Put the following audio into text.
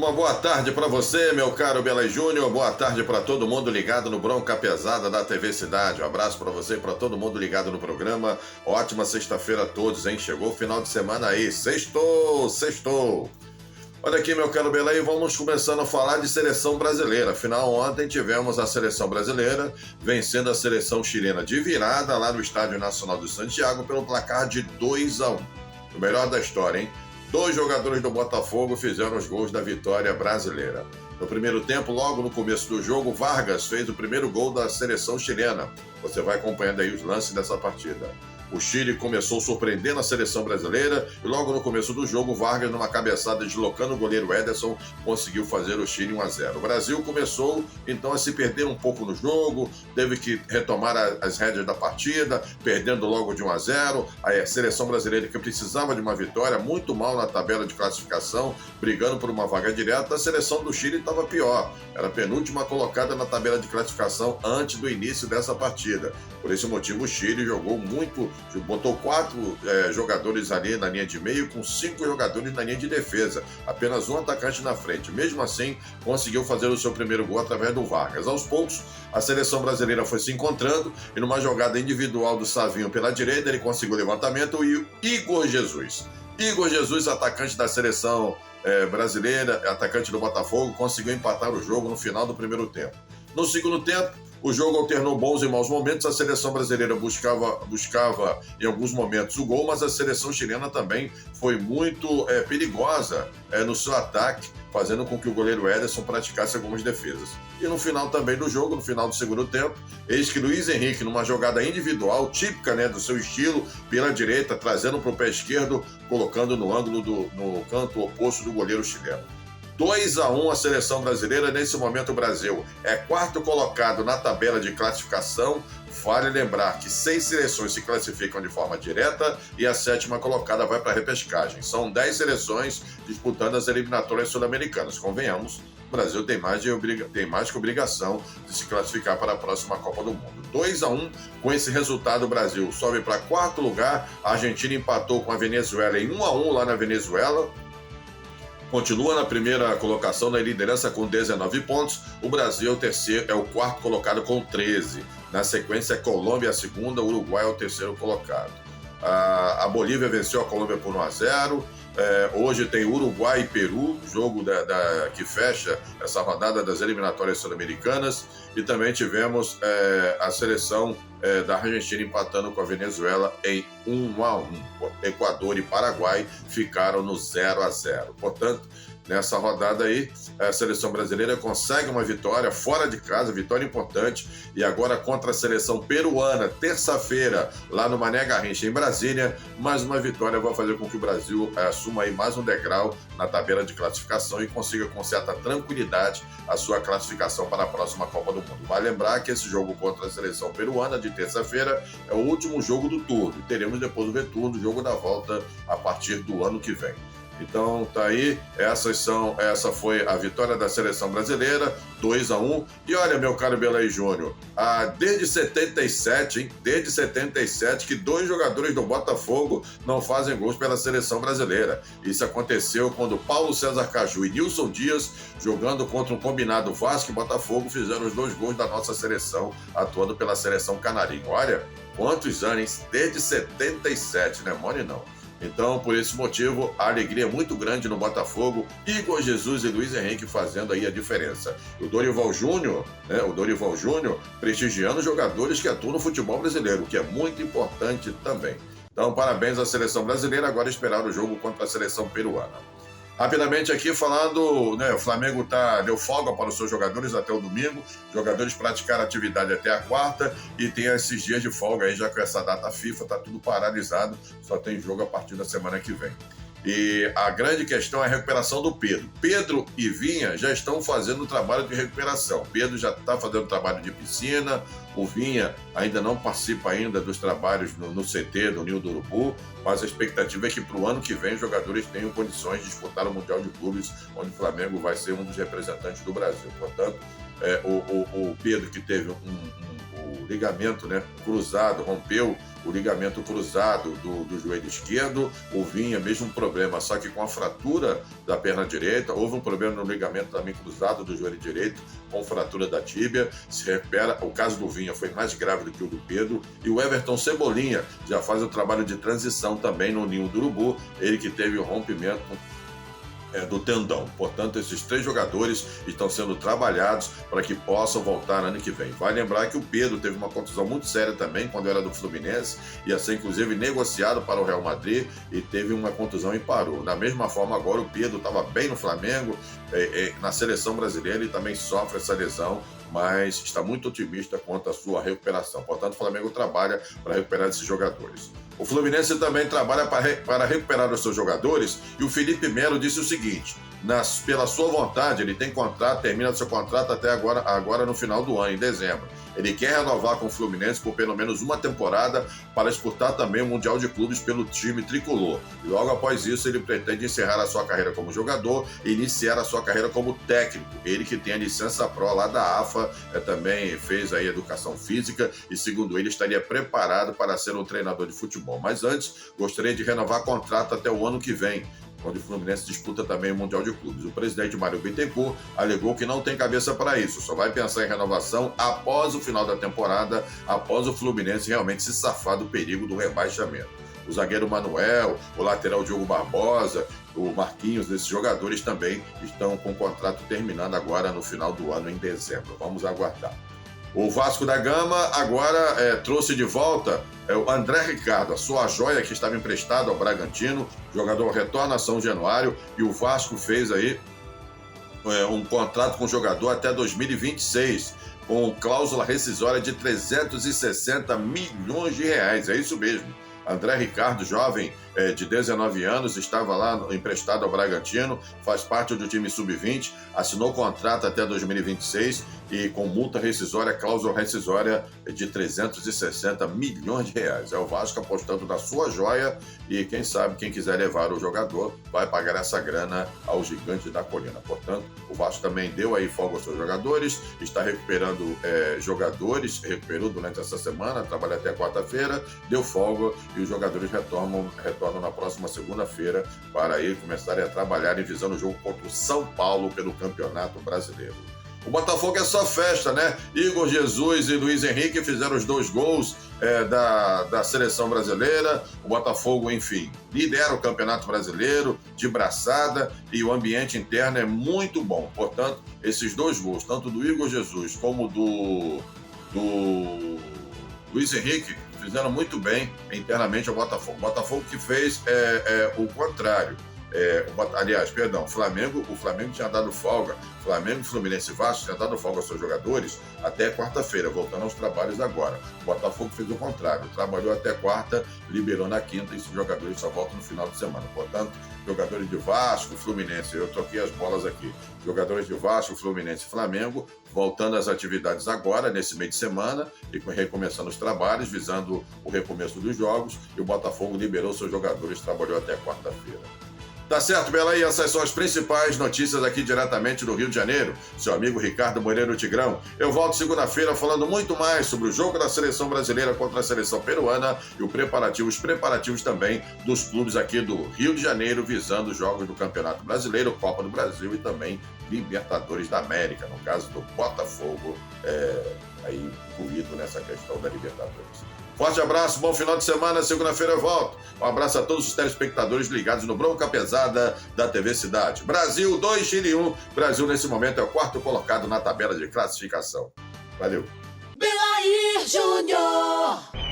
Uma boa tarde para você, meu caro Belay Júnior. Boa tarde para todo mundo ligado no Bronca Pesada da TV Cidade. Um abraço para você e para todo mundo ligado no programa. Ótima sexta-feira a todos, hein? Chegou o final de semana aí. Sextou, sextou. Olha aqui, meu caro Belay, vamos começando a falar de seleção brasileira. Afinal, ontem tivemos a seleção brasileira vencendo a seleção chilena de virada lá no Estádio Nacional de Santiago pelo placar de 2-1. O melhor da história, hein? 2 jogadores do Botafogo fizeram os gols da vitória brasileira. No primeiro tempo, logo no começo do jogo, Vargas fez o primeiro gol da seleção chilena. Você vai acompanhando aí os lances dessa partida. O Chile começou surpreendendo a seleção brasileira e logo no começo do jogo, Vargas, numa cabeçada deslocando o goleiro Ederson, conseguiu fazer o Chile 1-0. O Brasil começou então a se perder um pouco no jogo, teve que retomar as rédeas da partida, perdendo logo de 1-0. A seleção brasileira, que precisava de uma vitória, muito mal na tabela de classificação, brigando por uma vaga direta. A seleção do Chile estava pior, era a penúltima colocada na tabela de classificação antes do início dessa partida. Por esse motivo, o Chile jogou muito, botou 4 jogadores ali na linha de meio, com 5 jogadores na linha de defesa, apenas um atacante na frente. Mesmo assim, conseguiu fazer o seu primeiro gol através do Vargas. Aos poucos, a seleção brasileira foi se encontrando e numa jogada individual do Savinho pela direita, ele conseguiu o levantamento e o Igor Jesus, atacante da seleção brasileira, atacante do Botafogo, conseguiu empatar o jogo no final do primeiro tempo. No segundo tempo, o jogo alternou bons e maus momentos. A seleção brasileira buscava em alguns momentos o gol, mas a seleção chilena também foi muito perigosa no seu ataque, fazendo com que o goleiro Ederson praticasse algumas defesas. E no final também do jogo, no final do segundo tempo, eis que Luiz Henrique, numa jogada individual, típica do seu estilo, pela direita, trazendo para o pé esquerdo, colocando no ângulo no canto oposto do goleiro chileno. 2-1 a seleção brasileira. Nesse momento o Brasil é 4º colocado na tabela de classificação. Vale lembrar que 6 seleções se classificam de forma direta e a 7ª colocada vai para a repescagem. São 10 seleções disputando as eliminatórias sul-americanas. Convenhamos, o Brasil tem mais que obrigação de se classificar para a próxima Copa do Mundo. 2-1, com esse resultado o Brasil sobe para 4º lugar. A Argentina empatou com a Venezuela em 1-1 lá na Venezuela. Continua na primeira colocação na liderança com 19 pontos. O Brasil é o 4º colocado com 13. Na sequência, Colômbia é a 2ª, Uruguai é o 3º colocado. A Bolívia venceu a Colômbia por 1-0. Hoje tem Uruguai e Peru, jogo que fecha essa rodada das eliminatórias sul-americanas. E também tivemos a seleção da Argentina empatando com a Venezuela em 1-1. Equador e Paraguai ficaram no 0-0. Portanto, nessa rodada aí, a seleção brasileira consegue uma vitória fora de casa, vitória importante, e agora contra a seleção peruana, terça-feira, lá no Mané Garrincha, em Brasília, mais uma vitória vai fazer com que o Brasil assuma aí mais um degrau na tabela de classificação e consiga com certa tranquilidade a sua classificação para a próxima Copa do Mundo. Vale lembrar que esse jogo contra a seleção peruana de terça-feira é o último jogo do turno, e teremos depois o retorno, o jogo da volta a partir do ano que vem. Então tá aí, essa foi a vitória da seleção brasileira, 2-1. E olha, meu caro Belay Júnior, desde 77, que 2 jogadores do Botafogo não fazem gols pela seleção brasileira. Isso aconteceu quando Paulo César Caju e Nilson Dias, jogando contra um combinado Vasco e Botafogo, fizeram os 2 gols da nossa seleção, atuando pela seleção canarinho. Olha, quantos anos, hein? Desde 77, não é mole não. Então, por esse motivo, a alegria é muito grande no Botafogo. Igor Jesus e Luiz Henrique fazendo aí a diferença. O Dorival Júnior, prestigiando jogadores que atuam no futebol brasileiro, que é muito importante também. Então, parabéns à seleção brasileira. Agora esperar o jogo contra a seleção peruana. Rapidamente aqui falando, o Flamengo deu folga para os seus jogadores até o domingo, jogadores praticaram atividade até a quarta e tem esses dias de folga aí, já com essa data FIFA, tá tudo paralisado, só tem jogo a partir da semana que vem. E a grande questão é a recuperação do Pedro. Pedro e Vinha já estão fazendo o trabalho de recuperação. Pedro já está fazendo trabalho de piscina, o Vinha ainda não participa ainda dos trabalhos no CT do Ninho do Urubu, mas a expectativa é que para o ano que vem os jogadores tenham condições de disputar o Mundial de Clubes, onde o Flamengo vai ser um dos representantes do Brasil. Portanto, o Pedro, que teve o ligamento cruzado, rompeu o ligamento cruzado do joelho esquerdo. O Vinha, mesmo problema, só que com a fratura da perna direita. Houve um problema no ligamento também cruzado do joelho direito, com fratura da tíbia. Se recupera. O caso do Vinha foi mais grave do que o do Pedro. E o Everton Cebolinha já faz o trabalho de transição também no ninho do urubu. Ele que teve o rompimento do tendão. Portanto, esses 3 jogadores estão sendo trabalhados para que possam voltar ano que vem. Vai lembrar que o Pedro teve uma contusão muito séria também quando era do Fluminense, ia ser inclusive negociado para o Real Madrid e teve uma contusão e parou. Da mesma forma, agora o Pedro estava bem no Flamengo, na seleção brasileira ele também sofre essa lesão, mas está muito otimista quanto à sua recuperação. Portanto, o Flamengo trabalha para recuperar esses jogadores. O Fluminense também trabalha para recuperar os seus jogadores, e o Felipe Melo disse o seguinte: pela sua vontade, ele tem contrato, termina seu contrato até agora no final do ano, em dezembro. Ele quer renovar com o Fluminense por pelo menos uma temporada para disputar também o Mundial de Clubes pelo time tricolor. E logo após isso, ele pretende encerrar a sua carreira como jogador e iniciar a sua carreira como técnico. Ele que tem a licença Pro lá da AFA, também fez aí educação física e, segundo ele, estaria preparado para ser um treinador de futebol. Mas antes, gostaria de renovar contrato até o ano que vem, onde o Fluminense disputa também o Mundial de Clubes. O presidente Mário Bittencourt alegou que não tem cabeça para isso, só vai pensar em renovação após o final da temporada, após o Fluminense realmente se safar do perigo do rebaixamento. O zagueiro Manuel, o lateral Diogo Barbosa, o Marquinhos, esses jogadores também estão com o contrato terminando agora no final do ano, em dezembro. Vamos aguardar. O Vasco da Gama agora trouxe de volta o André Ricardo, a sua joia que estava emprestada ao Bragantino. O jogador retorna a São Januário e o Vasco fez aí um contrato com o jogador até 2026, com cláusula rescisória de 360 milhões de reais. É isso mesmo. André Ricardo, jovem de 19 anos, estava lá emprestado ao Bragantino, faz parte do time sub-20, assinou contrato até 2026 e com multa rescisória, cláusula rescisória de 360 milhões de reais. É o Vasco apostando na sua joia e quem sabe, quem quiser levar o jogador vai pagar essa grana ao Gigante da Colina. Portanto, o Vasco também deu aí folga aos seus jogadores, está recuperando jogadores, recuperou durante essa semana, trabalha até quarta-feira, deu folga e os jogadores retornam na próxima segunda-feira para aí começarem a trabalhar em visando o jogo contra o São Paulo pelo Campeonato Brasileiro. O Botafogo é só festa, né? Igor Jesus e Luiz Henrique fizeram os 2 gols da seleção brasileira. O Botafogo, enfim, lidera o Campeonato Brasileiro de braçada e o ambiente interno é muito bom. Portanto, esses 2 gols, tanto do Igor Jesus como do Luiz Henrique, fizeram muito bem internamente ao Botafogo. O Botafogo que fez o contrário. O Flamengo tinha dado folga, Flamengo, Fluminense e Vasco tinha dado folga aos seus jogadores até quarta-feira, voltando aos trabalhos agora. O Botafogo fez o contrário, trabalhou até quarta, liberou na quinta e os jogadores só voltam no final de semana. Portanto, jogadores de Vasco, Fluminense, eu troquei as bolas aqui, jogadores de Vasco, Fluminense e Flamengo, voltando às atividades agora, nesse meio de semana, e recomeçando os trabalhos, visando o recomeço dos jogos, e o Botafogo liberou seus jogadores, trabalhou até quarta-feira. Tá certo, Bela? E essas são as principais notícias aqui diretamente do Rio de Janeiro. Seu amigo Ricardo Moreira Tigrão. Eu volto segunda-feira falando muito mais sobre o jogo da seleção brasileira contra a seleção peruana e os preparativos também dos clubes aqui do Rio de Janeiro, visando os jogos do Campeonato Brasileiro, Copa do Brasil e também Libertadores da América, no caso do Botafogo, aí incluído nessa questão da Libertadores. Forte abraço, bom final de semana, segunda-feira eu volto. Um abraço a todos os telespectadores ligados no Bronca Pesada da TV Cidade. Brasil 2, Chile 1. Brasil, nesse momento, é o 4º colocado na tabela de classificação. Valeu. Belair Júnior.